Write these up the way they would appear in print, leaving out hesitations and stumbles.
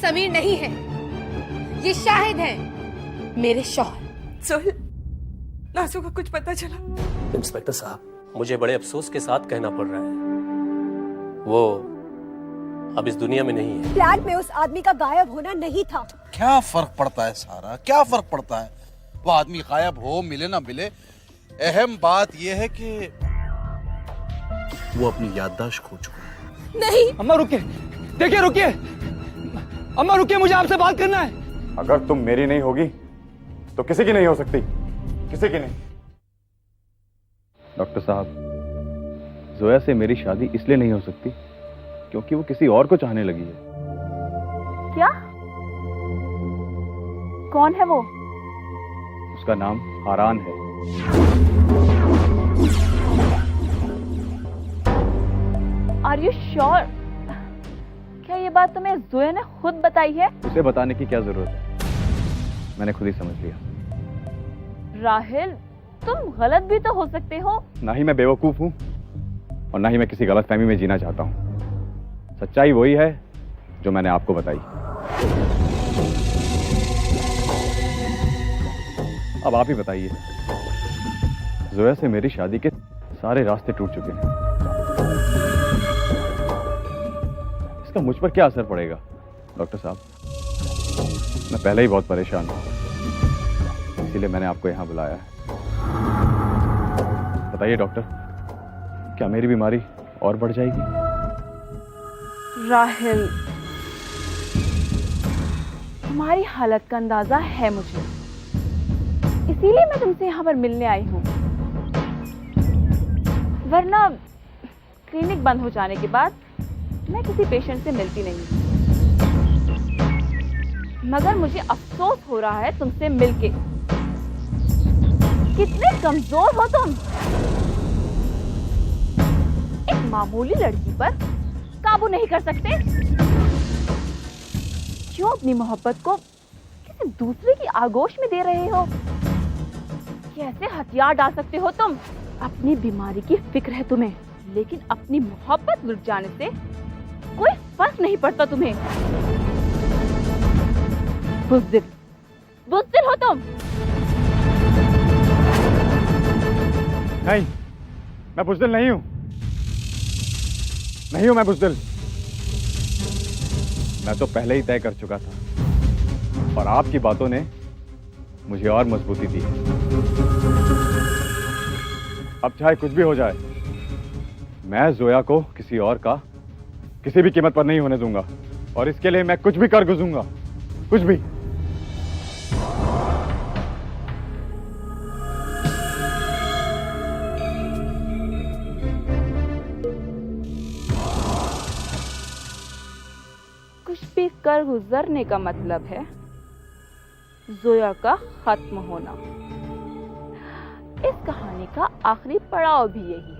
समीर नहीं है, ये शाहिद हैं, मेरे शौहर। सोहेल, नाज़ो का कुछ पता चला? इंस्पेक्टर साहब, मुझे बड़े अफसोस के साथ कहना पड़ रहा है, वो अब इस दुनिया में नहीं है। फ्लैट में उस आदमी का गायब होना नहीं था। क्या फर्क पड़ता है सारा, क्या फर्क पड़ता है? वो आदमी गायब हो, मिले ना मिले, अहम बात यह है कि वो अपनी याददाश्त खो चुका है। नहीं। अम्मा रुकिए, देखिए रुकिए, अम्मा रुकिए, मुझे आपसे बात करना है। अगर तुम मेरी नहीं होगी तो किसी की नहीं हो सकती, किसी की नहीं। डॉक्टर साहब, जोया से मेरी शादी इसलिए नहीं हो सकती क्योंकि वो किसी और को चाहने लगी है। क्या? कौन है वो? उसका नाम हारान है। Are you sure? क्या ये बात तुम्हें जोया ने खुद बताई है? उसे बताने की क्या जरूरत है, मैंने खुद ही समझ लिया। राहिल, तुम गलत भी तो हो सकते हो। ना ही मैं बेवकूफ हूं और ना ही मैं किसी गलतफहमी में जीना चाहता हूं। सच्चाई वही है जो मैंने आपको बताई। अब आप ही बताइए, जोया से मेरी शादी के सारे रास्ते टूट चुके हैं, इसका मुझ पर क्या असर पड़ेगा? डॉक्टर साहब, मैं पहले ही बहुत परेशान हूं, इसीलिए मैंने आपको यहां बुलाया है। बताइए डॉक्टर, क्या मेरी बीमारी और बढ़ जाएगी? राहिल, तुम्हारी हालत का अंदाजा है मुझे, इसीलिए मैं तुमसे यहाँ पर मिलने आई हूँ। वरना क्लिनिक बंद हो जाने के बाद मैं किसी पेशेंट से मिलती नहीं, मगर मुझे अफसोस हो रहा है तुमसे मिलके। कितने कमजोर हो तुम। एक मामूली लड़की पर काबू नहीं कर सकते। क्यों अपनी मोहब्बत को किसी दूसरे की आगोश में दे रहे हो? कैसे हथियार डाल सकते हो तुम? अपनी बीमारी की फिक्र है तुम्हें, लेकिन अपनी मोहब्बत लुट जाने से कोई फर्क नहीं पड़ता तुम्हें। बुज़दिल, बुज़दिल हो तुम। नहीं, मैं बुज़दिल नहीं हूं, नहीं हूं मैं बुज़दिल। मैं तो पहले ही तय कर चुका था और आपकी बातों ने मुझे और मजबूती दी। अब चाहे कुछ भी हो जाए, मैं जोया को किसी और का किसी भी कीमत पर नहीं होने दूंगा, और इसके लिए मैं कुछ भी कर गुजरूंगा, कुछ भी। कुछ भी कर गुजरने का मतलब है जोया का खत्म होना। इस कहानी का आखिरी पड़ाव भी यही है।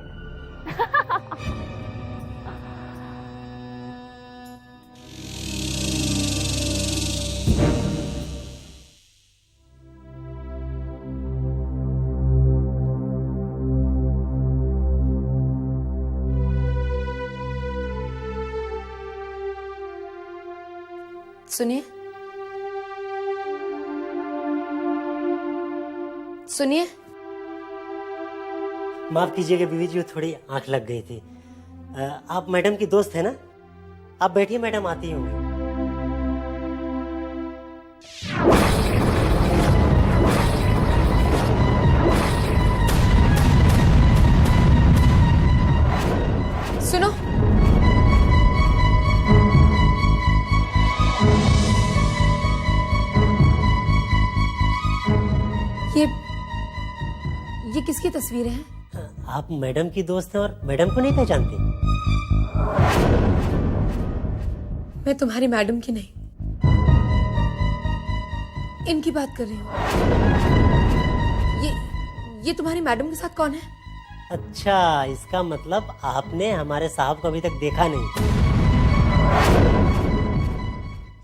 सुनिए, सुनिए। माफ कीजिएगा बीवी जी, थोड़ी आंख लग गई थी। आप मैडम की दोस्त है ना? आप बैठिए, मैडम आती होंगी। सुनो, ये किसकी तस्वीरें हैं? आप मैडम की दोस्त हैं और मैडम को नहीं पहचानती? मैं तुम्हारी मैडम की नहीं, इनकी बात कर रही हूँ। ये तुम्हारी मैडम के साथ कौन है? अच्छा, इसका मतलब आपने हमारे साहब को अभी तक देखा नहीं।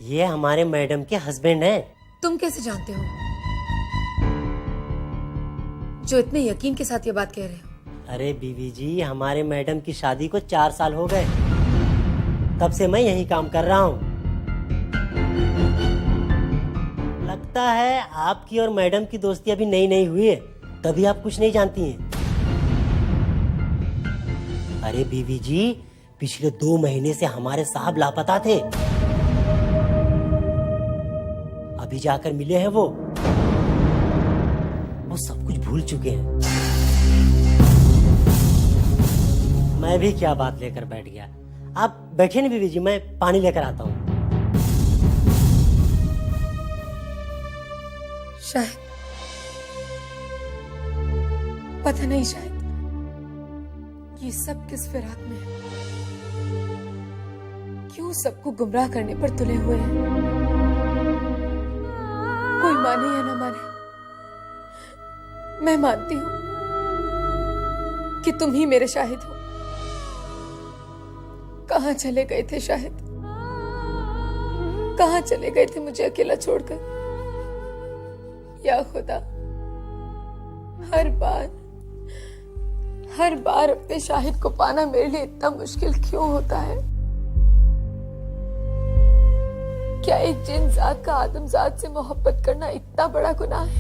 ये हमारे मैडम के हस्बैंड हैं। तुम कैसे जानते हो जो इतने यकीन के साथ ये बात कह रहे हो? अरे बीवी जी, हमारे मैडम की शादी को 4 साल हो गए, तब से मैं यही काम कर रहा हूँ। लगता है आपकी और मैडम की दोस्ती अभी नई नई हुई है, तभी आप कुछ नहीं जानती हैं। अरे बीवी जी, पिछले 2 महीने से हमारे साहब लापता थे, अभी जाकर मिले हैं वो सब कुछ भूल चुके हैं। मैं भी क्या बात लेकर बैठ गया। आप बैठे नहीं बीवी जी, मैं पानी लेकर आता हूँ। शायद, पता नहीं, शायद ये सब किस फिराक में है, क्यों सबको गुमराह करने पर तुले हुए हैं। कोई माने या ना माने, मैं मानती हूं कि तुम ही मेरे शाहिद हो। कहां चले गए थे शाहिद, कहां चले गए थे मुझे अकेला छोड़कर। या खुदा, हर बार अपने शाहिद को पाना मेरे लिए इतना मुश्किल क्यों होता है। क्या एक जिन जात का आदम जात से मोहब्बत करना इतना बड़ा गुनाह है।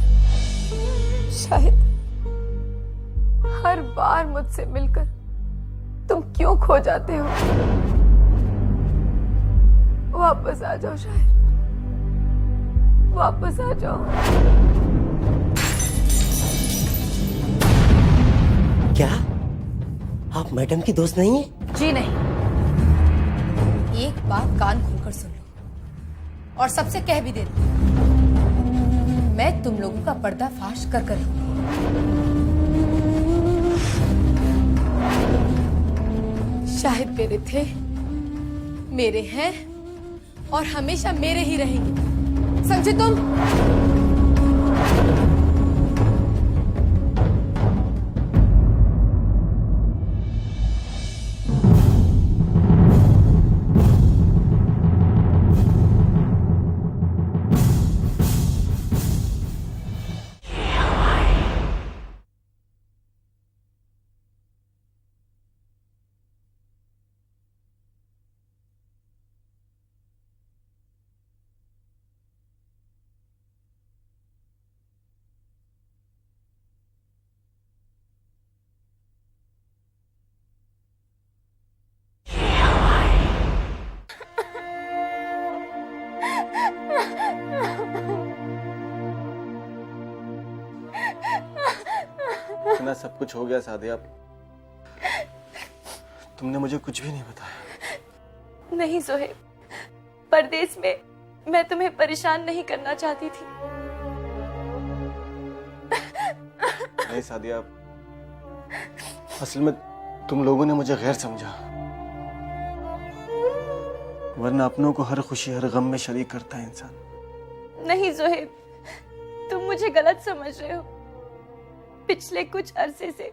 शाहिद, हर बार मुझसे मिलकर तुम क्यों खो जाते हो। वापस आ जाओ शाहिद, वापस आ जाओ। क्या आप मैडम की दोस्त नहीं है? जी नहीं। एक बात कान खोलकर सुन लो और सबसे कह भी देती हूं, मैं तुम लोगों का पर्दाफाश कर रहूंगी। शाहिद मेरे थे, मेरे हैं और हमेशा मेरे ही रहेंगे, समझे तुम। इतना सब कुछ हो गया सादिया, तुमने मुझे कुछ भी नहीं बताया। नहीं जोहेब, परदेश में मैं तुम्हें परेशान नहीं करना चाहती थी। नहीं सादिया, असल में तुम लोगों ने मुझे गैर समझा, वरना अपनों को हर खुशी हर गम में शरीक करता है इंसान। नहीं जोहेब, तुम मुझे गलत समझ रहे हो। पिछले कुछ अरसे से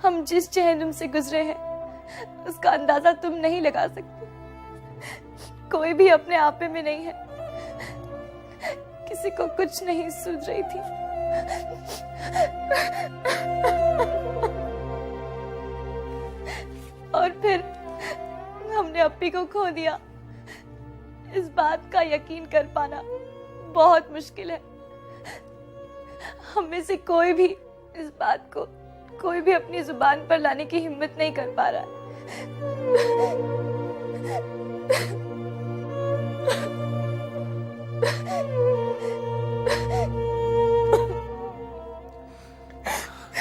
हम जिस जहन्नुम से गुजरे हैं उसका अंदाजा तुम नहीं लगा सकते। कोई भी अपने आपे में नहीं है, किसी को कुछ नहीं सूझ रही थी। और फिर हमने अप्पी को खो दिया। इस बात का यकीन कर पाना बहुत मुश्किल है। हम में से कोई भी इस बात को कोई भी अपनी जुबान पर लाने की हिम्मत नहीं कर पा रहा है।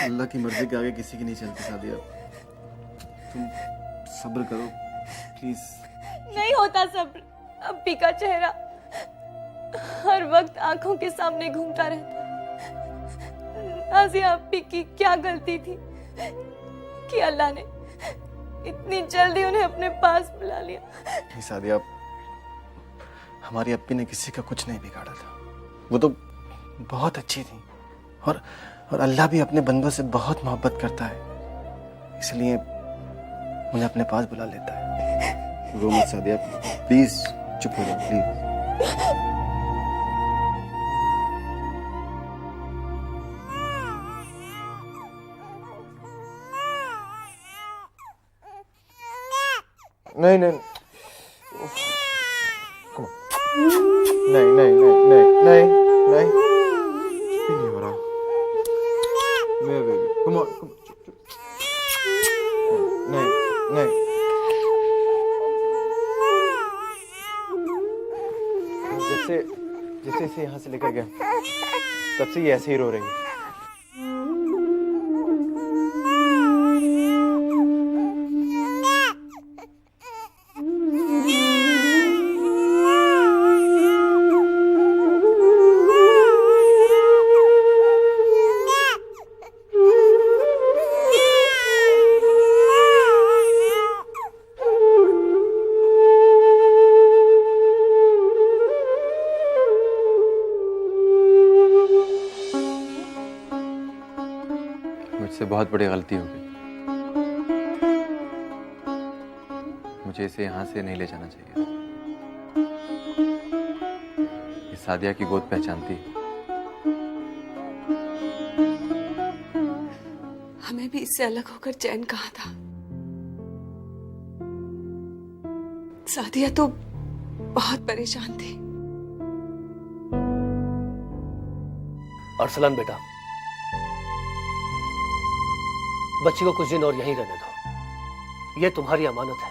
अल्लाह की मर्जी के आगे किसी की नहीं चलती सादिया, तुम सब्र करो प्लीज। नहीं होता सब्र। अप्पी का चेहरा हर वक्त आंखों के सामने घूमता रहता। नाज़िया अप्पी की क्या गलती थी कि अल्लाह ने इतनी जल्दी उन्हें अपने पास बुला लिया। नहीं सादिया, हमारी अप्पी ने किसी का कुछ नहीं बिगाड़ा था। वो तो बहुत अच्छी थी और अल्लाह भी अपने बंदों से बहुत मोहब्बत करता है, इसलिए उन्हें अपने पास बुला लेता है। रो मत सादिया, प्लीज चुप हो जाओ प्लीज। नहीं नहीं नहीं नहीं नहीं नहीं नहीं कुछ भी नहीं हो रहा। मेरा बेबी कम ऑन, नहीं नहीं जैसे इसे यहाँ से लेकर गया तब से ये ऐसे ही रो रही है। मुझसे बहुत बड़ी गलती हो गई। मुझे इसे यहाँ से नहीं ले जाना चाहिए। ये सादिया की गोद पहचानती है। हमें भी इससे अलग होकर चैन कहाँ था। सादिया तो बहुत परेशान थी। अरसलान बेटा, बच्ची को कुछ दिन और यहीं रहने दो। ये तुम्हारी अमानत है,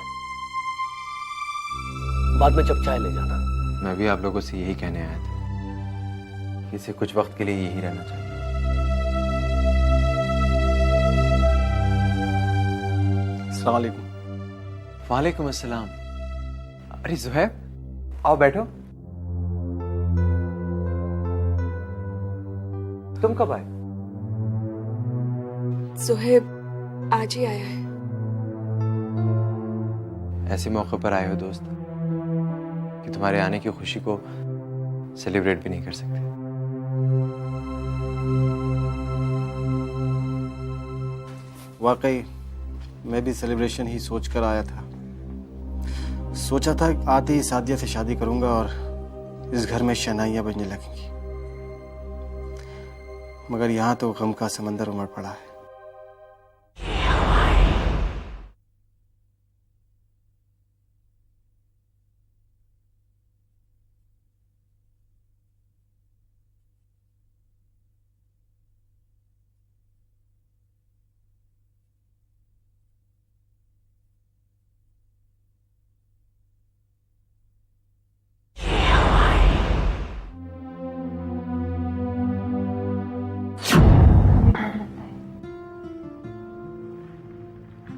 बाद में जब चाहे ले जाना। मैं भी आप लोगों से यही कहने आया था कि इसे कुछ वक्त के लिए यहीं रहना चाहिए। अस्सलाम वालेकुम। वालेकुम अस्सलाम। अरे ज़ुहैब, आओ बैठो। तुम कब आए? ज़ुहैब आज ही आया है। ऐसे मौके पर आए हो दोस्त कि तुम्हारे आने की खुशी को सेलिब्रेट भी नहीं कर सकते। वाकई मैं भी सेलिब्रेशन ही सोच कर आया था। सोचा था आते ही सादिया से शादी करूंगा और इस घर में शहनाइयां बजने लगेंगी, मगर यहाँ तो गम का समंदर उमड़ पड़ा है।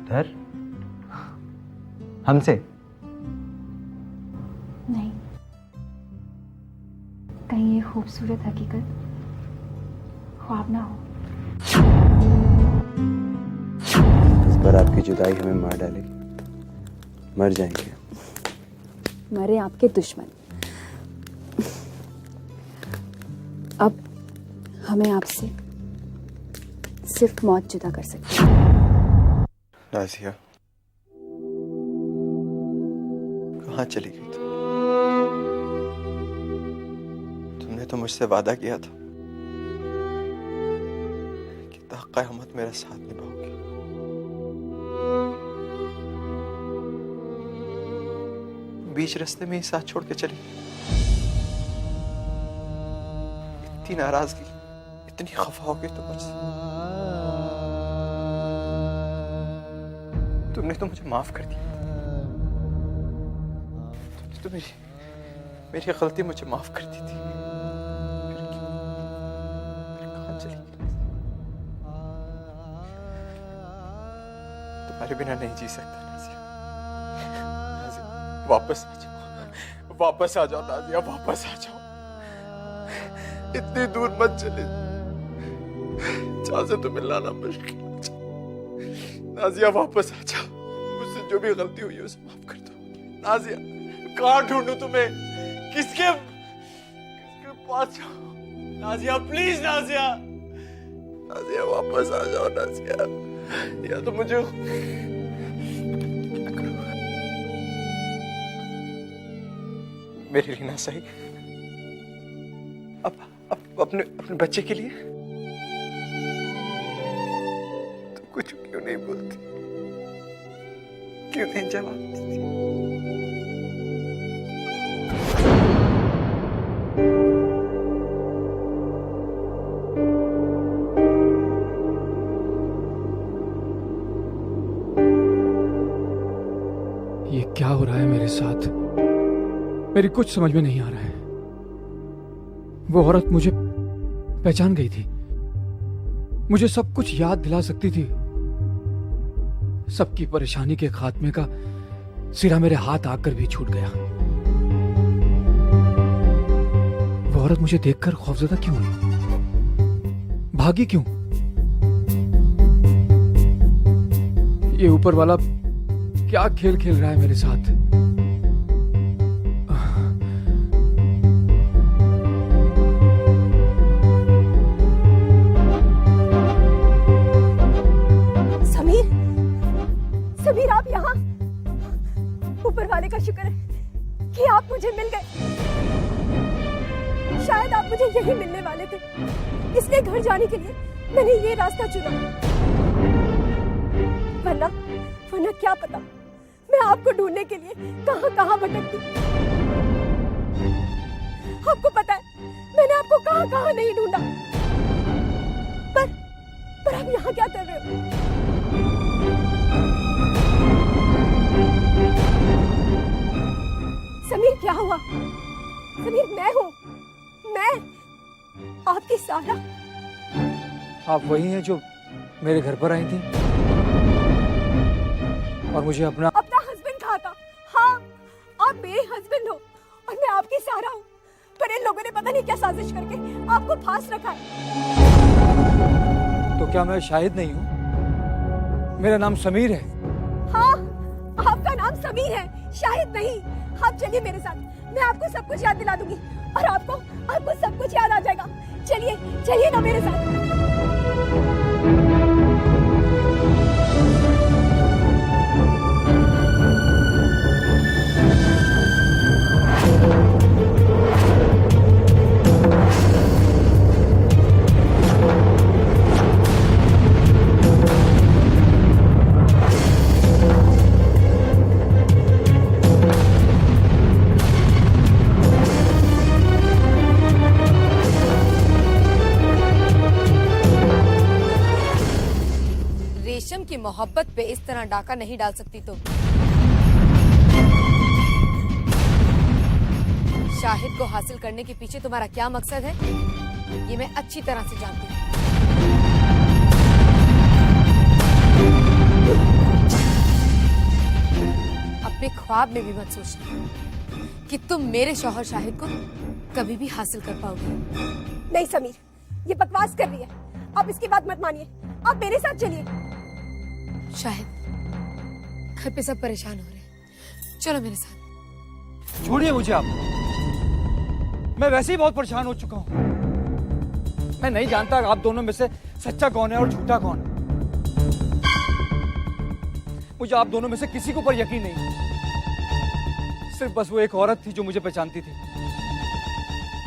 डर? हमसे? नहीं, कहीं ये खूबसूरत हकीकत ख्वाब ना हो। इस बार आपकी जुदाई हमें मार डालेगी, मर जाएंगे। मरे आपके दुश्मन। अब हमें आपसे सिर्फ मौत जुदा कर सकती है। नाज़िया, कहाँ चली गई तुमने तो मुझसे वादा किया था कि ता क़यामत मेरा साथ निभाओगी। बीच रास्ते में ही साथ छोड़ के चली। इतनी नाराजगी, इतनी खफा हो गई तुम मुझसे। तुमने तो मुझे माफ कर दिया। तुमने तो मेरी गलती मुझे माफ कर दी थी। फिर कहाँ चली गई? तुम्हारे बिना नहीं जी सकता नाज़िया। नाज़िया, वापस आ जाओ, वापस आ जाओ नाज़िया, वापस आ जाओ। इतनी दूर मत चले, जहाँ से तुम्हें लाना मुश्किल। नाज़िया वापस आ जाओ, मुझसे जो भी गलती हुई है उसे माफ कर दो। नाज़िया, कहाँ ढूंढूं तुम्हें? किसके पास जाऊं? नाज़िया प्लीज, नाज़िया, नाज़िया वापस आ जाओ नाज़िया, या तो मुझे मेरे लिए ना सही, अब अपने बच्चे के लिए तो कुछ क्यों नहीं बोलती, क्यों नहीं जवाब देती? ये क्या हो रहा है मेरे साथ? मेरी कुछ समझ में नहीं आ रहा है। वो औरत मुझे पहचान गई थी, मुझे सब कुछ याद दिला सकती थी। सबकी परेशानी के खात्मे का सिरा मेरे हाथ आकर भी छूट गया। वो औरत मुझे देखकर खौफजदा क्यों हुई? भागी क्यों? ये ऊपर वाला क्या खेल खेल रहा है मेरे साथ? समीर, समीर आप यहाँ? ऊपर वाले का शुक्र है कि आप मुझे मिल गए। शायद आप मुझे यही मिलने वाले थे, इसलिए घर जाने के लिए मैंने ये रास्ता चुना। वरना क्या पता मैं आपको ढूंढने के लिए कहां कहां भटकती। आपको पता है मैंने आपको कहां कहां नहीं ढूंढा। पर आप यहाँ क्या कर रहे हो? समीर क्या हुआ? समीर मैं हूँ, मैं आपकी सारा। आप वही हैं जो मेरे घर पर आई थी और मुझे अपना हस्बैंड कहा था। हाँ, आप मेरे हस्बैंड हो और मैं आपकी सारा हूँ। पर इन लोगों ने पता नहीं क्या साजिश करके आपको फांस रखा है। तो क्या मैं शाहिद नहीं हूँ? मेरा नाम समीर है। हाँ, आपका नाम समीर है, शाहिद नहीं। आप चलिए मेरे साथ, मैं आपको सब कुछ याद दिला दूंगी और आपको सब कुछ याद आ जाएगा। चलिए चलिए ना मेरे साथ। रेशम की मोहब्बत पे इस तरह डाका नहीं डाल सकती तुम। शाहिद को हासिल करने के पीछे तुम्हारा क्या मकसद है, ये मैं अच्छी तरह से जानती हूँ। अपने ख्वाब में भी मत सोचना कि तुम मेरे शौहर शाहिद को कभी भी हासिल कर पाओगे। नहीं समीर, ये बकवास कर रही है। आप इसकी बात मत मानिए, आप मेरे साथ चलिए। शाहिद, घर पे सब परेशान हो रहे हैं, चलो मेरे साथ। छोड़िए मुझे आप, मैं वैसे ही बहुत परेशान हो चुका हूँ। मैं नहीं जानता आप दोनों में से सच्चा कौन है और झूठा कौन। मुझे आप दोनों में से किसी के ऊपर यकीन नहीं। सिर्फ बस वो एक औरत थी जो मुझे पहचानती थी,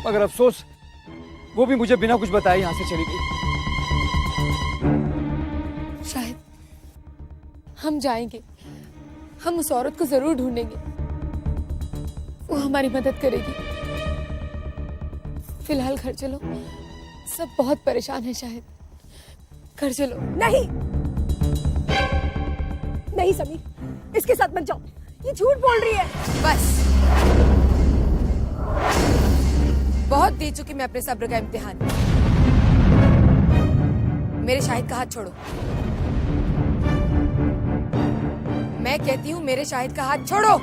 मगर अफसोस वो भी मुझे बिना कुछ बताए यहाँ से चली गई। शाहिद, हम जाएंगे, हम उस औरत को जरूर ढूंढेंगे, वो हमारी मदद करेगी। फिलहाल घर चलो, सब बहुत परेशान है। शाहिद, घर चलो। नहीं नहीं समीर, इसके साथ मत जाओ, ये झूठ बोल रही है। बस, बहुत दे चुकी मैं अपने सब्र का इम्तिहान। मेरे शाहिद का हाथ छोड़ो। मैं कहती हूँ मेरे शाहिद का हाथ छोड़ो।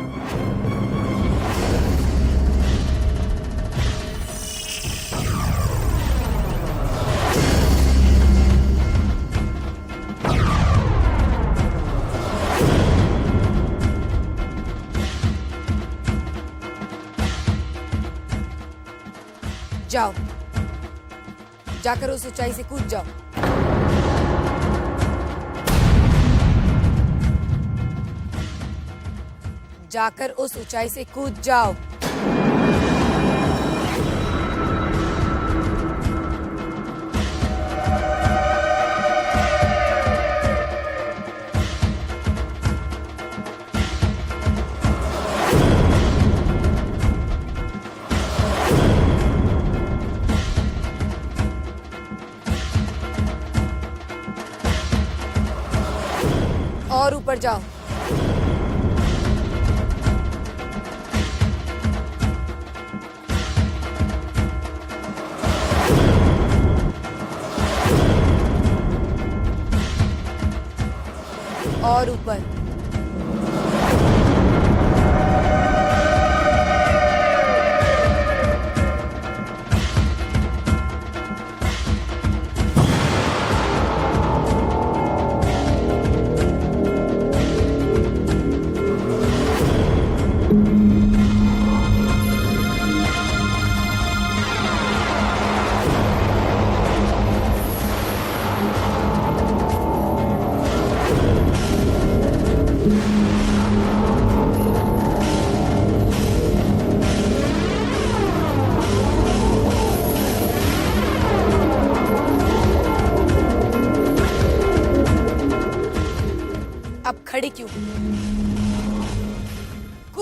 जाओ, जाकर उस ऊंचाई से कूद जाओ। जाकर उस ऊंचाई से कूद जाओ। और ऊपर जाओ।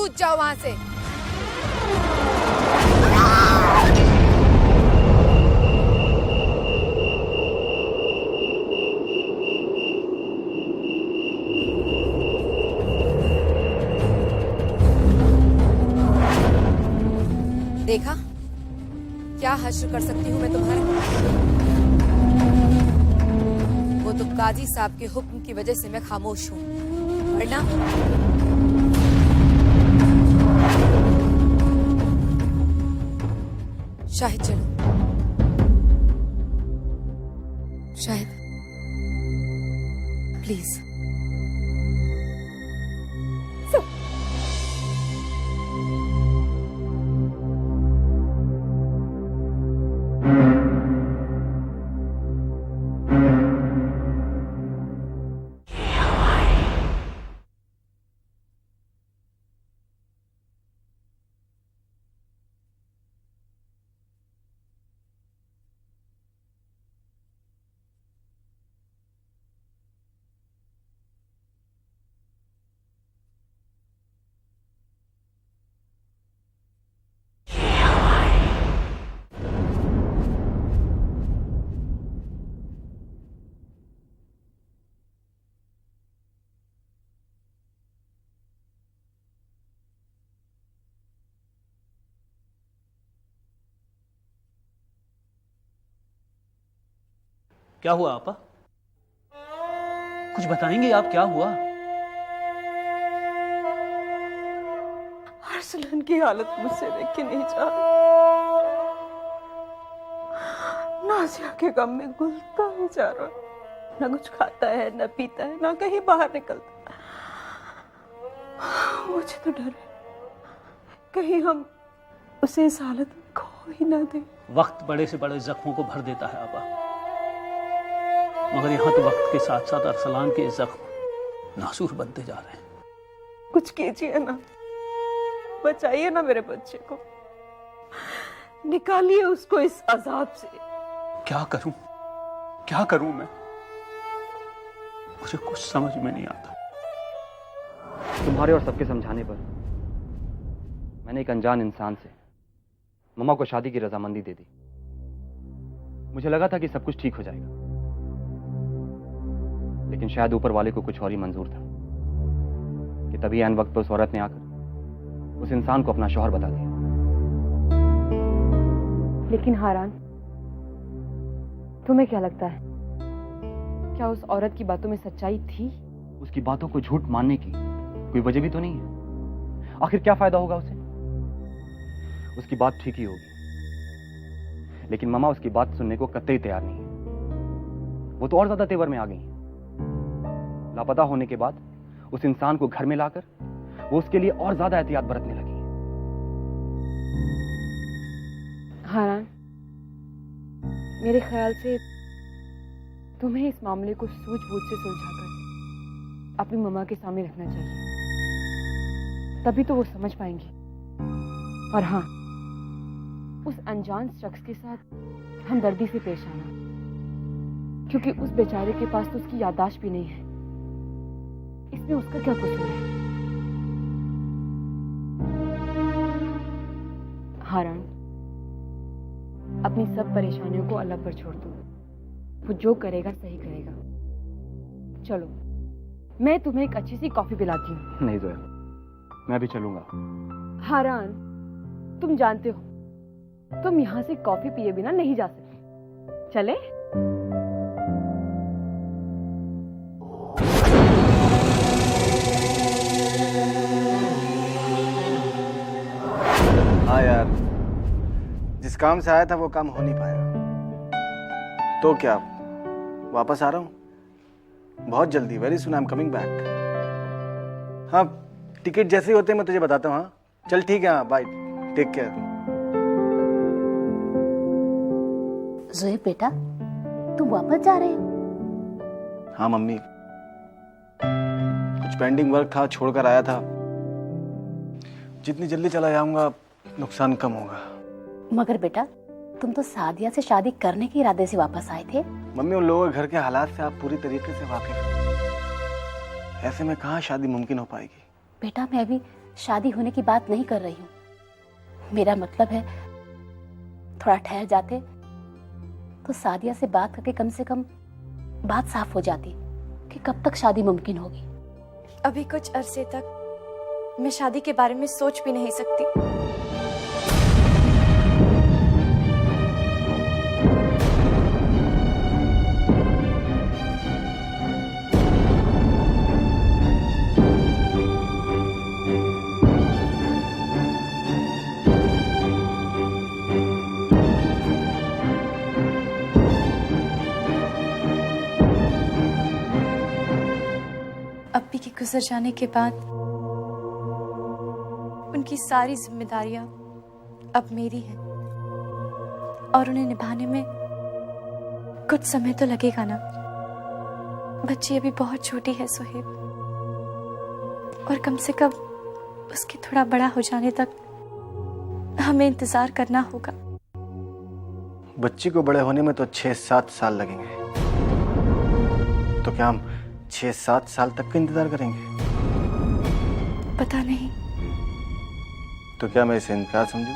कूद जाओ वहां से। देखा क्या हश्र कर सकती हूँ मैं तुम्हारे। वो तो काजी साहब के हुक्म की वजह से मैं खामोश हूँ, वरना शाहिद चलो, शाहिद प्लीज। क्या हुआ आपा? कुछ बताएंगे आप, क्या हुआ? अरसलन की हालत मुझसे देख के नहीं जा रही। नाजिया के गम में घुलता ही जा रहा, ना कुछ खाता है, ना पीता है, ना कहीं बाहर निकलता। मुझे तो डर है कहीं हम उसे इस हालत में खो ही ना दें। वक्त बड़े से बड़े जख्मों को भर देता है आपा, मगर यहाँ तो वक्त के साथ साथ अरसलान के जख्म नासूर बनते जा रहे हैं। कुछ कीजिए ना, बचाइए ना मेरे बच्चे को, निकालिए उसको इस अजाब से। क्या करूं, क्या करूं मैं? मुझे कुछ समझ में नहीं आता। तुम्हारे और सबके समझाने पर मैंने एक अनजान इंसान से मम्मा को शादी की रजामंदी दे दी। मुझे लगा था कि सब कुछ ठीक हो जाएगा, लेकिन शायद ऊपर वाले को कुछ और ही मंजूर था कि तभी ऐन वक्त पर उस औरत ने आकर उस इंसान को अपना शौहर बता दिया। लेकिन हारान, तुम्हें क्या लगता है, क्या उस औरत की बातों में सच्चाई थी? उसकी बातों को झूठ मानने की कोई वजह भी तो नहीं है। आखिर क्या फायदा होगा उसे? उसकी बात ठीक ही होगी, लेकिन मम्मा उसकी बात सुनने को कतई तैयार नहीं है। वो तो और ज्यादा तेवर में आ गई। लापता होने के बाद उस इंसान को घर में लाकर वो उसके लिए और ज्यादा एहतियात बरतने लगी। हारान, मेरे ख्याल से तुम्हें इस मामले को सूझबूझ से सुलझाकर अपनी मम्मा के सामने रखना चाहिए, तभी तो वो समझ पाएंगी। और हाँ, उस अनजान शख्स के साथ हमदर्दी से पेश आना, क्योंकि उस बेचारे के पास तो उसकी याददाश्त भी नहीं है। इसमें उसका क्या कसूर है? हारान, अपनी सब परेशानियों को अल्लाह पर छोड़ दो, वो जो करेगा सही करेगा। चलो, मैं तुम्हें एक अच्छी सी कॉफी पिलाती हूँ। नहीं जोया, मैं भी चलूंगा। हारान, तुम जानते हो तुम यहाँ से कॉफी पिए बिना नहीं जा सकते। चले? हाँ यार, जिस काम से आया था वो काम हो नहीं पाया। तो क्या वापस आ रहा हूँ बहुत जल्दी, very soon I am coming back. हाँ, टिकट जैसे ही होते मैं तुझे बताता हूँ। हाँ चल ठीक है, हाँ बाय, टेक केयर। ज़ोएब बेटा, तुम वापस जा रहे हो? हाँ मम्मी, कुछ पेंडिंग वर्क था, छोड़कर आया था। जितनी जल्दी चला जाऊंगा नुकसान कम होगा। मगर बेटा, तुम तो सादिया से शादी करने के इरादे से वापस आए थे। मम्मी, उन लोगों के घर के हालात से आप पूरी तरीके से वाकिफ हैं। ऐसे में कहाँ शादी मुमकिन हो पाएगी? बेटा, मैं भी शादी होने की बात नहीं कर रही हूँ। मेरा मतलब है थोड़ा ठहर जाते तो सादिया से बात करके कम से कम बात साफ हो जाती कि कब तक शादी मुमकिन होगी। अभी कुछ अरसे तक मैं शादी के बारे में सोच भी नहीं सकती। अब्बी के गुजर जाने के बाद उनकी सारी जिम्मेदारियां अब मेरी हैं और उन्हें निभाने में कुछ समय तो लगेगा ना। बच्ची अभी बहुत छोटी है सुहेब, और कम से कम उसके थोड़ा बड़ा हो जाने तक हमें इंतजार करना होगा। बच्ची को बड़े होने में तो 6-7 साल लगेंगे, तो क्या हम 6-7 साल तक का इंतजार करेंगे? पता नहीं। तो क्या मैं इसे इनकार समझूं?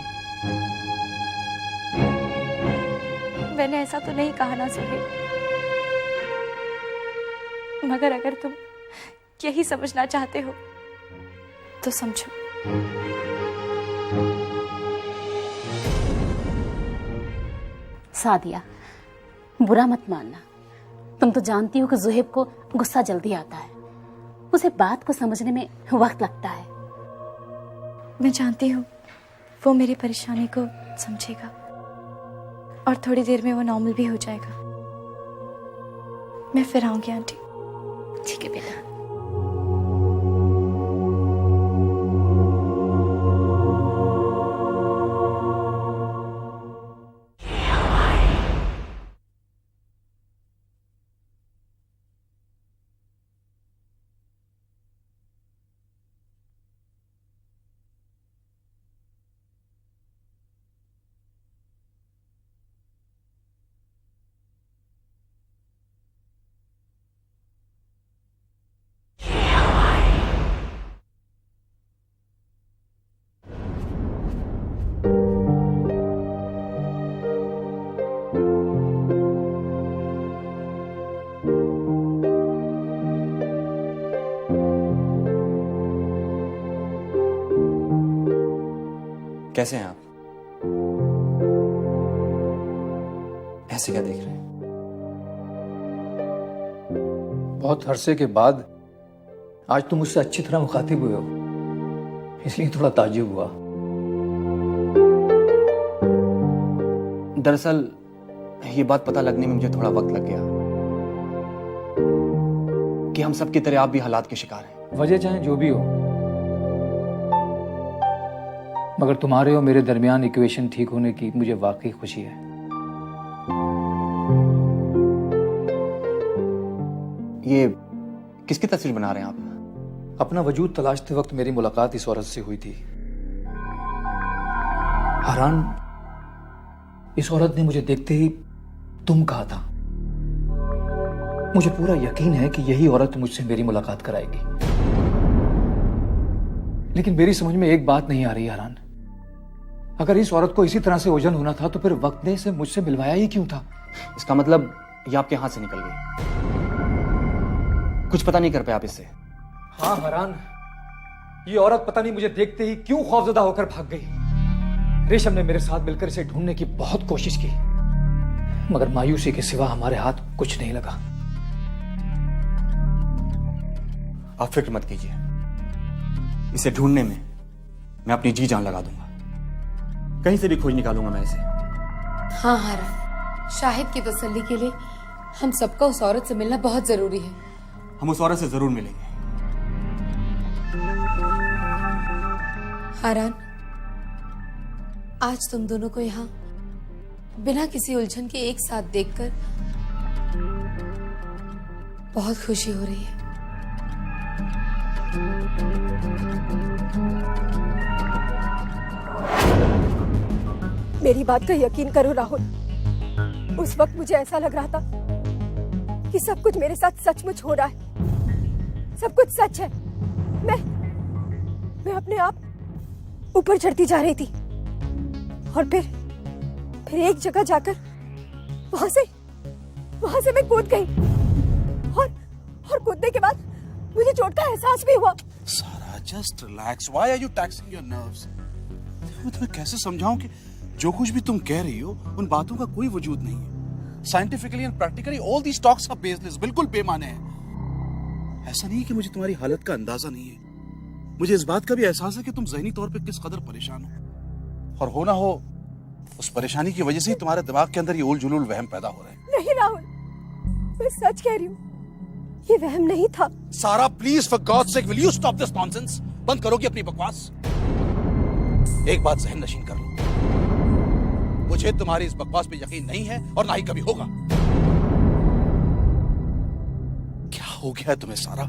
मैंने ऐसा तो नहीं कहा ना सुहेब, मगर अगर तुम यही समझना चाहते हो तो समझो। सादिया, बुरा मत मानना। तुम तो जानती हो कि ज़ुहैब को गुस्सा जल्दी आता है, उसे बात को समझने में वक्त लगता है। मैं जानती हूँ वो मेरी परेशानी को समझेगा और थोड़ी देर में वो नॉर्मल भी हो जाएगा। मैं फिर आऊंगी आंटी। ठीक है बेटा। कैसे हैं आप? ऐसे क्या देख रहे हैं? बहुत अरसे के बाद आज तुम मुझसे अच्छी तरह मुखातिब हुए हो, इसलिए थोड़ा ताज्जुब हुआ। दरअसल ये बात पता लगने में मुझे थोड़ा वक्त लग गया कि हम सब की तरह आप भी हालात के शिकार हैं। वजह चाहे जो भी हो, मगर तुम्हारे और मेरे दरमियान इक्वेशन ठीक होने की मुझे वाकई खुशी है। ये किसकी तस्वीर बना रहे हैं आप? अपना वजूद तलाशते वक्त मेरी मुलाकात इस औरत से हुई थी। हरान, इस औरत ने मुझे देखते ही तुम कहा था। मुझे पूरा यकीन है कि यही औरत मुझसे मेरी मुलाकात कराएगी, लेकिन मेरी समझ में एक बात नहीं आ रही हरान। अगर इस औरत को इसी तरह से ओझल होना था तो फिर वक्त ने इसे मुझसे मिलवाया ही क्यों था? इसका मतलब ये आपके हाथ से निकल गई, कुछ पता नहीं कर पाए आप इससे? हाँ हरान, ये औरत पता नहीं मुझे देखते ही क्यों खौफजदा होकर भाग गई। रेशम ने मेरे साथ मिलकर इसे ढूंढने की बहुत कोशिश की, मगर मायूसी के सिवा हमारे हाथ कुछ नहीं लगा। आप फिक्र मत कीजिए, इसे ढूंढने में मैं अपनी जी जान लगा दूंगा। कहीं से भी खोज निकालूंगा मैं इसे। हाँ हरान, शाहिद की तसल्ली के लिए हम सबका उस औरत से मिलना बहुत जरूरी है। हम उस औरत से जरूर मिलेंगे। हरान, आज तुम दोनों को यहाँ बिना किसी उलझन के एक साथ देखकर बहुत खुशी हो रही है। मेरी बात का यकीन करो राहुल, उस वक्त मुझे ऐसा लग रहा था कि सब कुछ मेरे साथ सचमुच हो रहा है, सब कुछ सच है। मैं अपने आप ऊपर चढ़ती जा रही थी और फिर एक जगह जाकर वहां से मैं कूद गई और कूदने के बाद मुझे चोट का एहसास भी हुआ। Sara just relax, why are you taxing your nerves? मैं तुम्हें कैसे समझाऊं कि जो कुछ भी तुम कह रही हो उन बातों का कोई वजूद नहीं है। Scientifically and practically all these talks are baseless, बिल्कुल बेमाने हैं। ऐसा नहीं है कि मुझे तुम्हारी हालत का अंदाजा नहीं है, मुझे इस बात का भी एहसास है कि तुम ज़हनी तौर पे किस कदर परेशान हो, और हो ना हो उस परेशानी की वजह से ही तुम्हारे दिमाग के अंदर ये उल जुलूल वहम पैदा हो रहे हैं। नहीं राहुल, मैं सच कह रही हूँ, ये वहम नहीं था। Sara please for God's sake will you stop this nonsense? बंद करोगी अपनी बकवास? एक बात जहन नशीन कर लो, मुझे तुम्हारी इस बकवास पे यकीन नहीं है और ना ही कभी होगा। क्या हो गया है तुम्हें सारा?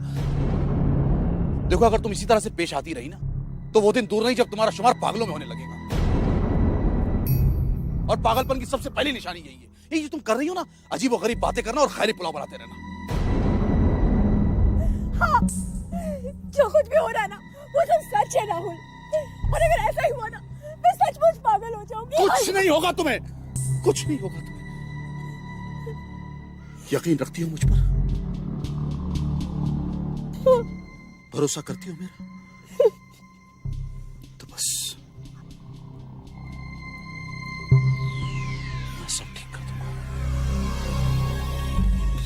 देखो, अगर तुम इसी तरह से पेश आती रही ना तो वो दिन दूर नहीं जब तुम्हारा शुमार पागलों में होने लगेगा। और पागलपन की सबसे पहली निशानी यही है, ये जो तुम कर रही हो ना, अजीब और गरीब बातें करना और ख्याली पुलाव बनाते रहना। हाँ, जो कुछ भी हो रहा है ना वो सब सच है राहुल, और अगर ऐसा ही हुआ ना मैं सचमुच पागल हो जाऊंगी। कुछ नहीं होगा तुम्हें, कुछ नहीं होगा तुम्हें। यकीन रखती हो मुझ पर? भरोसा करती हो मेरा? तो बस मैं सब ठीक कर दूंगा।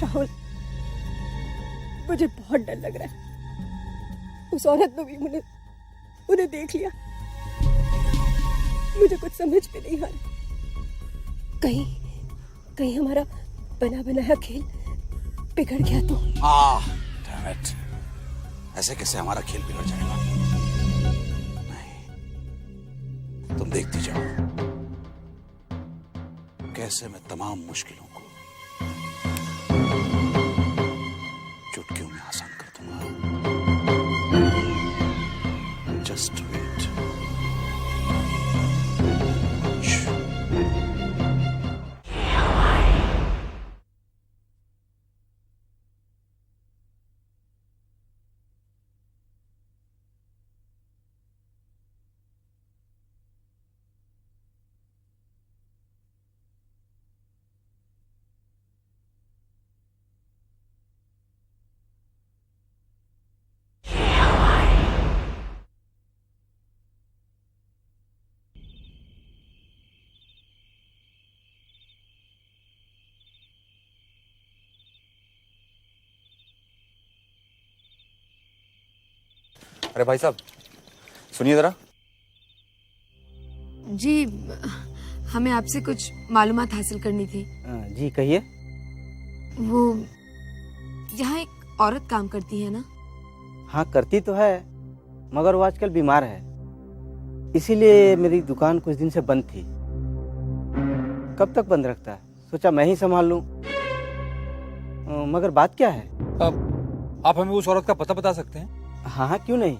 राहुल, मुझे बहुत डर लग रहा है। उस औरत ने भी उन्हें देख लिया, मुझे कुछ समझ में नहीं आ रहा। कहीं हमारा बना बनाया खेल बिगड़ गया तो? Damn it. ऐसे कैसे हमारा खेल बिगड़ जाएगा? नहीं, तुम देखती जाओ कैसे मैं तमाम मुश्किलों को चुटकियों में आसान कर दूंगा। Just wait. अरे भाई साहब, सुनिए जरा। जी, हमें आपसे कुछ मालूमात हासिल करनी थी। जी कहिए। वो यहाँ एक औरत काम करती है ना? हाँ करती तो है, मगर वो आजकल बीमार है, इसीलिए मेरी दुकान कुछ दिन से बंद थी। कब तक बंद रखता है, सोचा मैं ही संभाल लूं। मगर बात क्या है? आप हमें उस औरत का पता बता सकते हैं? हाँ हाँ क्यों नहीं,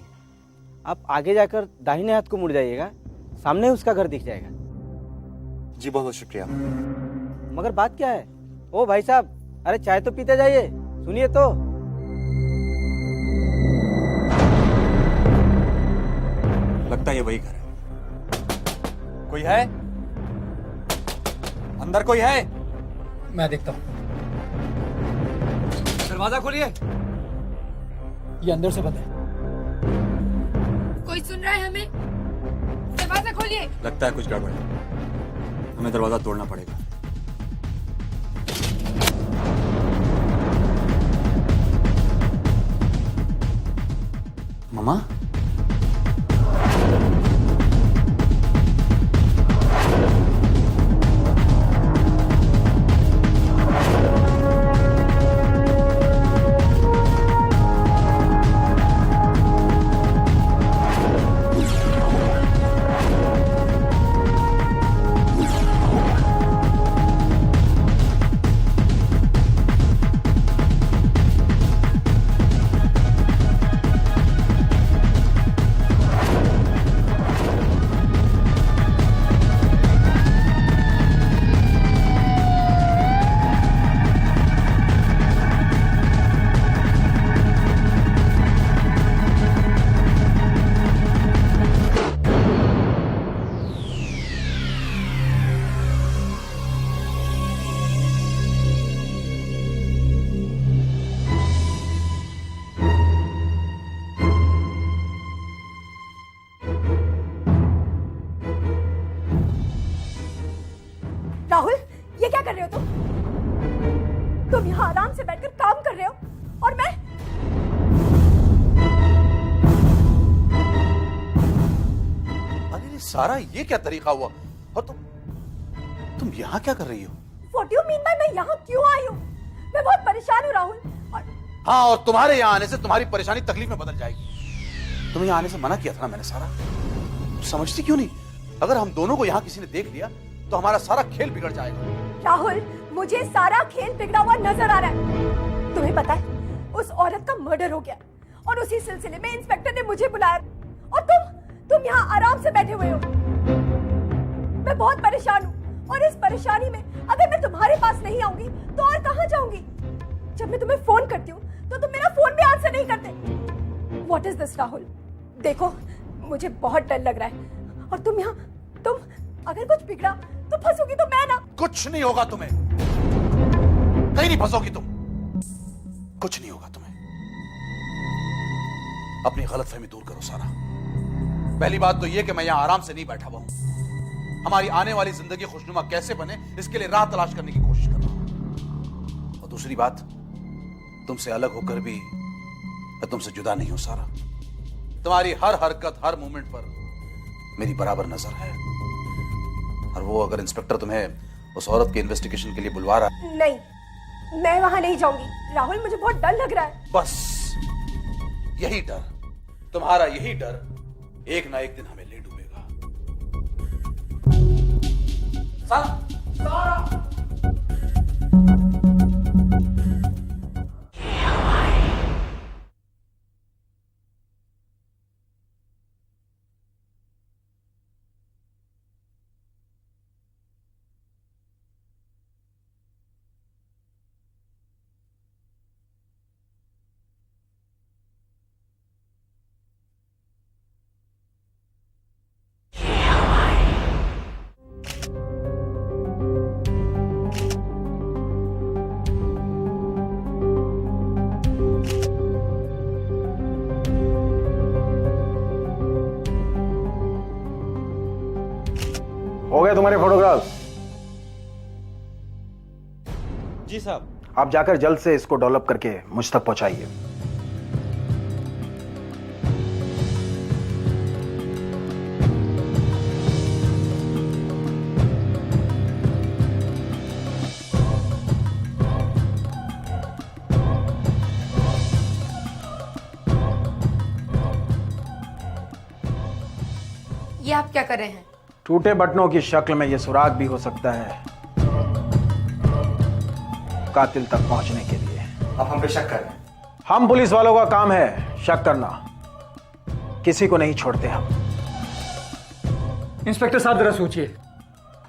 आप आगे जाकर दाहिने हाथ को मुड़ जाइएगा, सामने उसका घर दिख जाएगा। जी बहुत बहुत शुक्रिया। मगर बात क्या है? ओ भाई साहब, अरे चाय तो पीते जाइए, सुनिए तो। लगता है ये वही घर है। कोई है अंदर? कोई है? मैं देखता हूँ। दरवाजा खोलिए, ये अंदर से बंद है। कोई सुन रहा है हमें? दरवाजा खोलिए। लगता है कुछ गड़बड़ है, हमें दरवाजा तोड़ना पड़ेगा। मामा, रहे हो तुम यहाँ आराम से बैठकर काम कर रहे हो और मैं अरे सारा, ये क्या तरीका हुआ? और तुम यहाँ क्या कर रही हो? What do you mean by मैं यहाँ क्यों आई हूँ? मैं बहुत परेशान हूँ राहुल। हाँ, और तुम्हारे यहाँ आने से तुम्हारी परेशानी तकलीफ में बदल जाएगी। तुम्हें यहाँ आने से मना किया था ना मैंने सारा। समझती क्यों नहीं? अगर हम दोनों को यहाँ किसी ने देख लिया तो हमारा सारा खेल बिगड़ जाएगा। राहुल, मुझे सारा खेल बिगड़ा हुआ नजर आ रहा है। तुम्हें पता है उस औरत का मर्डर हो गया और उसी सिलसिले में इंस्पेक्टर ने मुझे बुलाया और तुम यहाँ आराम से बैठे हुए हो। मैं बहुत परेशान हूँ और इस परेशानी में अगर मैं तुम्हारे पास नहीं आऊंगी तो और कहाँ जाऊंगी? जब मैं तुम्हें फोन करती हूँ तो तुम मेरा फोन भी आंसर नहीं करते। What is this Rahul? देखो, मुझे बहुत डर लग रहा है और तुम अगर कुछ बिगड़ा तो फंसोगी तो मैं ना। कुछ नहीं होगा तुम्हें, कहीं नहीं फंसोगी तुम, कुछ नहीं होगा तुम्हें। अपनी गलतफहमी दूर करो सारा। पहली बात तो यह कि मैं यहां आराम से नहीं बैठा हुआ हूं। हमारी आने वाली जिंदगी खुशनुमा कैसे बने इसके लिए राह तलाश करने की कोशिश कर रहा हूं। और दूसरी बात, तुमसे अलग होकर भी मैं तुमसे जुदा नहीं हूं सारा। तुम्हारी हर हरकत, हर मूवमेंट पर मेरी बराबर नजर है। और वो अगर इंस्पेक्टर तुम्हें उस औरत के इन्वेस्टिगेशन के लिए बुलवा रहा है, नहीं, मैं वहां नहीं जाऊंगी राहुल। मुझे बहुत डर लग रहा है। बस यही डर, तुम्हारा यही डर एक ना एक दिन हमें ले डूबेगा। सारा हो गए तुम्हारे फोटोग्राफ्स? जी साहब। आप जाकर जल्द से इसको डेवलप करके मुझ तक पहुंचाइए। ये आप क्या कर रहे हैं? टूटे बटनों की शक्ल में यह सुराग भी हो सकता है कातिल तक पहुंचने के लिए। आप हम पे शक कर रहे हैं? हम पुलिस वालों का काम है शक करना, किसी को नहीं छोड़ते हम। इंस्पेक्टर साहब जरा सोचिए,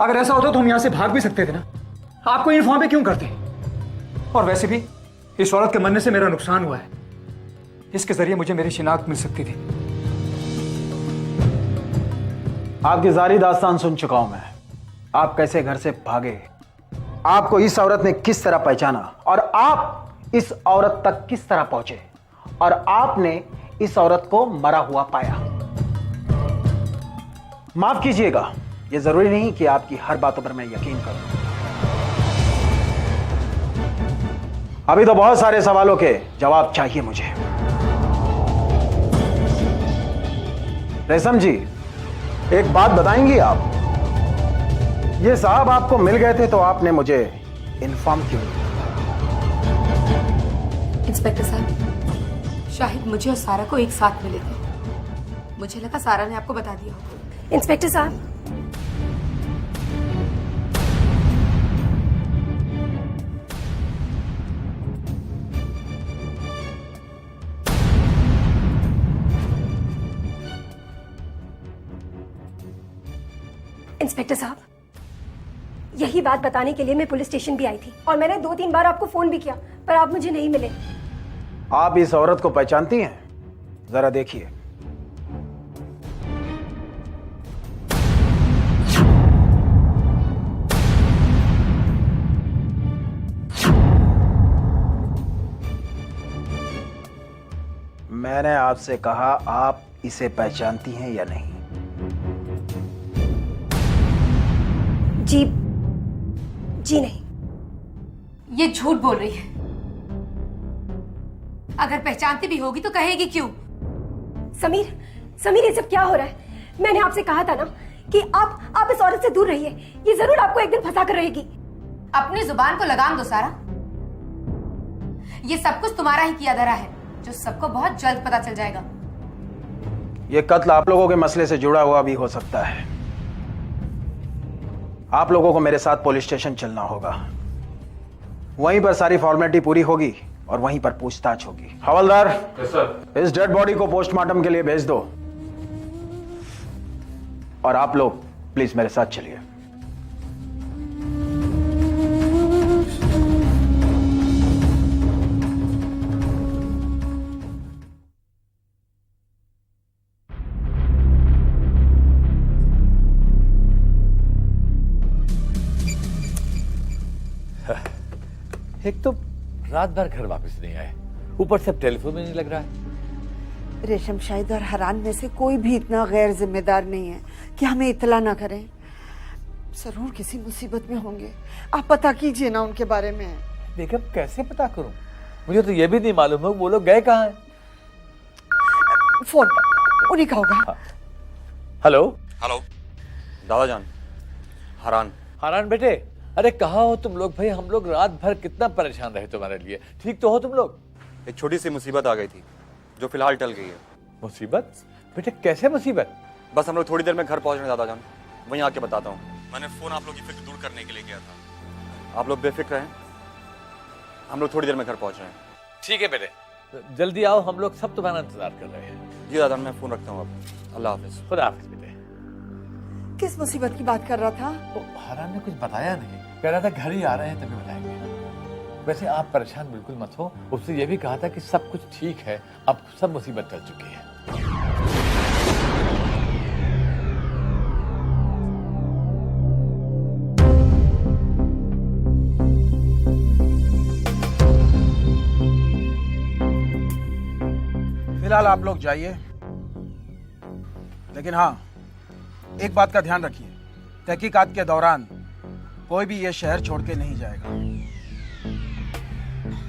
अगर ऐसा होता तो हम यहां से भाग भी सकते थे ना। आपको इन्फॉर्म भी क्यों करते? और वैसे भी इस औरत के मरने से मेरा नुकसान हुआ है, इसके जरिए मुझे मेरी शिनाख्त मिल सकती थी। आपकी सारी दास्तान सुन चुका हूं मैं। आप कैसे घर से भागे, आपको इस औरत ने किस तरह पहचाना और आप इस औरत तक किस तरह पहुंचे और आपने इस औरत को मरा हुआ पाया। माफ कीजिएगा, यह जरूरी नहीं कि आपकी हर बातों पर मैं यकीन करूं। अभी तो बहुत सारे सवालों के जवाब चाहिए मुझे। रेशम जी, एक बात बताएंगी आप? ये साहब आपको मिल गए थे तो आपने मुझे इन्फॉर्म क्यों नहीं? इंस्पेक्टर साहब, शाहिद मुझे और सारा को एक साथ मिले थे। मुझे लगा सारा ने आपको बता दिया होगा। इंस्पेक्टर साहब, इंस्पेक्टर साहब, यही बात बताने के लिए मैं पुलिस स्टेशन भी आई थी और मैंने 2-3 बार आपको फोन भी किया पर आप मुझे नहीं मिले। आप इस औरत को पहचानती हैं? जरा देखिए। मैंने आपसे कहा आप इसे पहचानती हैं या नहीं? जी नहीं। ये झूठ बोल रही है। अगर पहचानती भी होगी तो कहेगी क्यों? समीर, समीर ये सब क्या हो रहा है? मैंने आपसे कहा था ना कि आप इस औरत से दूर रहिए। ये जरूर आपको एक दिन फंसा कर रहेगी। अपनी जुबान को लगाम दो सारा। ये सब कुछ तुम्हारा ही किया धरा है, जो सबको बहुत जल्द पता चल जाएगा। ये कत्ल आप लोगों के मसले से जुड़ा हुआ भी हो सकता है। आप लोगों को मेरे साथ पुलिस स्टेशन चलना होगा। वहीं पर सारी फॉर्मेलिटी पूरी होगी और वहीं पर पूछताछ होगी। हवलदार, इस डेड बॉडी को पोस्टमार्टम के लिए भेज दो। और आप लोग प्लीज मेरे साथ चलिए। एक तो रात भर घर वापस नहीं आए, ऊपर से अब टेलीफोन में नहीं लग रहा है। रेशम शाहिद और हरान में से कोई भी इतना गैर जिम्मेदार नहीं है कि हमें इतला ना करें। जरूर किसी मुसीबत में होंगे। आप पता कीजिए ना उनके बारे में। बेगम कैसे पता करूं? मुझे तो ये भी नहीं मालूम है वो लोग गए कहाँ हैं। फोन उन्हीं का होगा। हेलो हेलो दादा जान, हरान। हरान बेटे, अरे कहाँ हो तुम लोग भाई? हम लोग रात भर कितना परेशान रहे तुम्हारे लिए। ठीक तो हो तुम लोग? एक छोटी सी मुसीबत आ गई थी जो फिलहाल टल गई है। मुसीबत? बेटे कैसे मुसीबत? बस हम लोग थोड़ी देर में घर पहुंच रहे हैं दादा जान, वहीं आके बताता हूँ। मैंने फोन आप लोग की फिक्र दूर करने के लिए किया था। आप लोग बेफिक्र रहें, हम लोग थोड़ी देर में घर पहुंच रहे हैं। ठीक है बेटे, जल्दी आओ, हम लोग सब तुम्हारा इंतजार कर रहे हैं। जी दादा, मैं फोन रखता हूँ अब। अल्लाह हाफिज। खुदा हाफिज बेटे। किस मुसीबत की बात कर रहा था? तो हरान ने कुछ बताया नहीं, कह रहा था घर ही आ रहे हैं तभी बताएंगे। वैसे आप परेशान बिल्कुल मत हो, उससे ये भी कहा था कि सब कुछ ठीक है, अब सब मुसीबत टल चुकी है। फिलहाल आप लोग जाइए, लेकिन हाँ एक बात का ध्यान रखिए, तहकीकात के दौरान कोई भी ये शहर छोड़ के नहीं जाएगा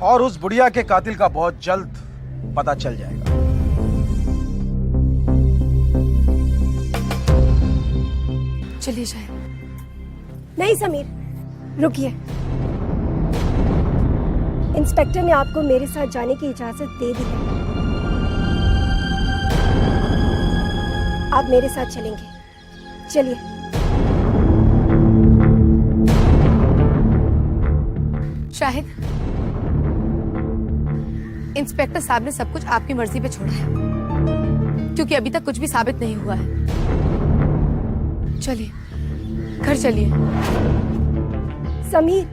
और उस बुढ़िया के कातिल का बहुत जल्द पता चल जाएगा। चलिए शायद। नहीं समीर, रुकिए। इंस्पेक्टर ने आपको मेरे साथ जाने की इजाजत दे दी है। आप मेरे साथ चलेंगे। चलिए। शाहिद, इंस्पेक्टर साहब ने सब कुछ आपकी मर्जी पे छोड़ा है, क्योंकि अभी तक कुछ भी साबित नहीं हुआ है। चलिए, घर चलिए। समीर,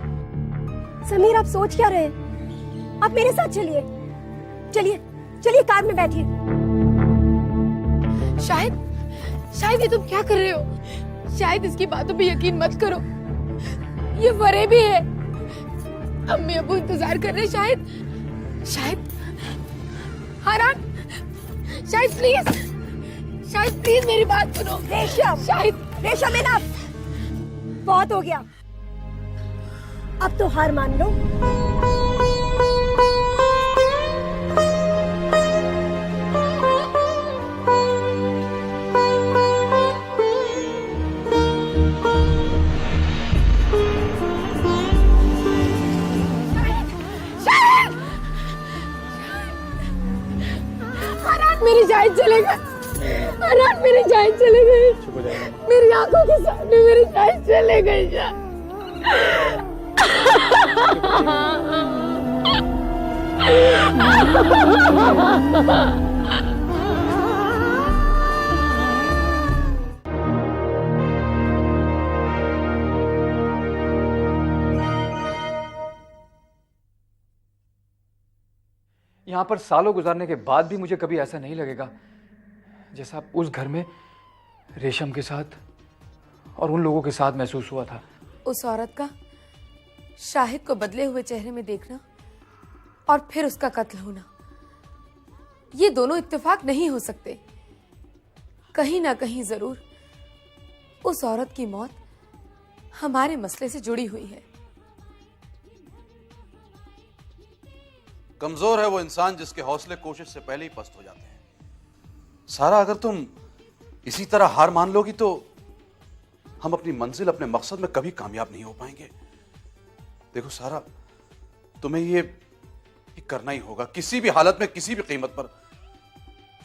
समीर आप सोच क्या रहे हैं? आप मेरे साथ चलिए। चलिए, चलिए कार में बैठिए। शाहिद, शाहिद ये तुम क्या कर रहे हो? शायद इसकी बातों पे यकीन मत करो, ये फरेबी है। अम्मी अबू इंतजार कर रहे हैं। शाहिद, शाहिद, हरान, शाहिद प्लीज, शाहिद प्लीज मेरी बात सुनो। रेशम, शाहिद, रेशम इनफ, बहुत हो गया। अब तो हार मान लो। मेरी जान चले गए, अनाथ मेरी जान चले गई, मेरी आंखों के सामने मेरी जान चले गई। यहाँ पर सालों गुजारने के बाद भी मुझे कभी ऐसा नहीं लगेगा जैसा उस घर में रेशम के साथ और उन लोगों के साथ महसूस हुआ था। उस औरत का शाहिद को बदले हुए चेहरे में देखना और फिर उसका कत्ल होना, ये दोनों इत्तेफाक नहीं हो सकते। कहीं ना कहीं जरूर उस औरत की मौत हमारे मसले से जुड़ी हुई है। कमजोर है वो इंसान जिसके हौसले कोशिश से पहले ही पस्त हो जाते हैं। सारा, अगर तुम इसी तरह हार मान लोगी तो हम अपनी मंजिल, अपने मकसद में कभी कामयाब नहीं हो पाएंगे। देखो सारा, तुम्हें ये करना ही होगा किसी भी हालत में, किसी भी कीमत पर,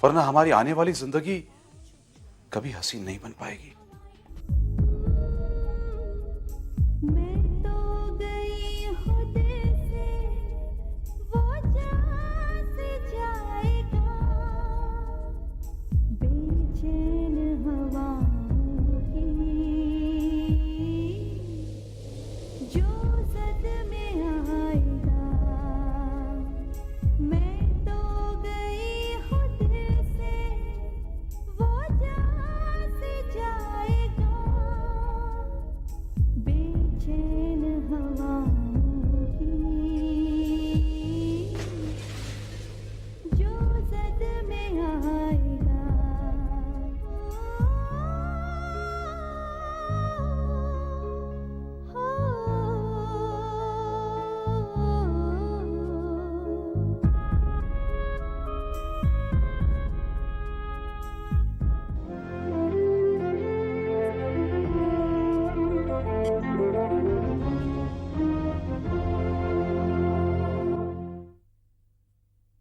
वरना हमारी आने वाली जिंदगी कभी हसीन नहीं बन पाएगी।